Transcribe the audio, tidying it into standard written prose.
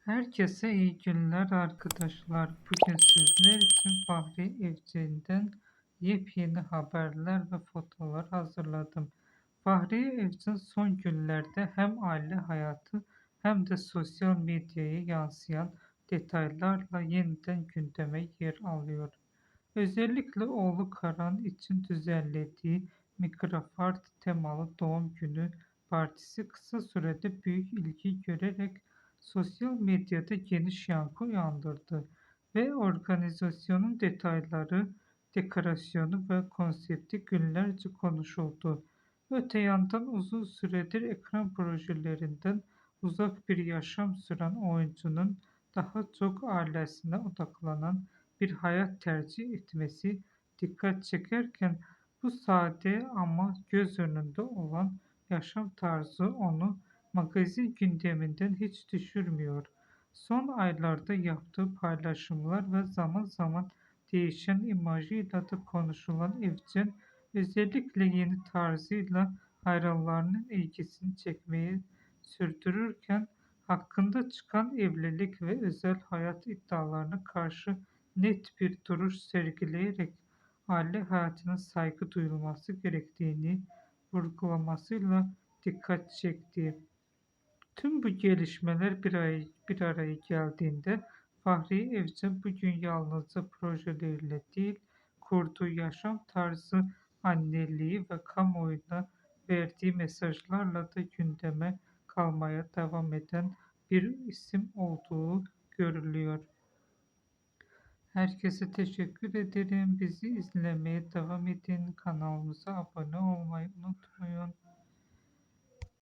Herkese iyi günler arkadaşlar. Bugün sizler için Fahri Evcen'den yepyeni haberler ve fotolar hazırladım. Fahri Evcen son günlerde hem aile hayatı hem de sosyal medyaya yansıyan detaylarla yeniden gündeme yer alıyor. Özellikle oğlu Karan için düzenlediği Migrafart temalı doğum günü partisi kısa sürede büyük ilgi görerek sosyal medyada geniş yankı uyandırdı ve organizasyonun detayları, dekorasyonu ve konsepti günlerce konuşuldu. Öte yandan uzun süredir ekran projelerinden uzak bir yaşam süren oyuncunun daha çok ailesine odaklanan bir hayat tercih etmesi dikkat çekerken bu sade ama göz önünde olan yaşam tarzı onu magazin gündeminden hiç düşürmüyor. Son aylarda yaptığı paylaşımlar ve zaman zaman değişen imajıyla da konuşulan Evcen, özellikle yeni tarzıyla hayranlarının ilgisini çekmeyi sürdürürken hakkında çıkan evlilik ve özel hayat iddialarına karşı net bir duruş sergileyerek aile hayatına saygı duyulması gerektiğini vurgulamasıyla dikkat çekti. Tüm bu gelişmeler bir araya geldiğinde Fahriye Evcen bugün yalnızca projeleriyle değil, kurduğu yaşam tarzı, anneliği ve kamuoyuna verdiği mesajlarla da gündeme kalmaya devam eden bir isim olduğu görülüyor. Herkese teşekkür ederim. Bizi izlemeye devam edin. Kanalımıza abone olmayı unutmayın.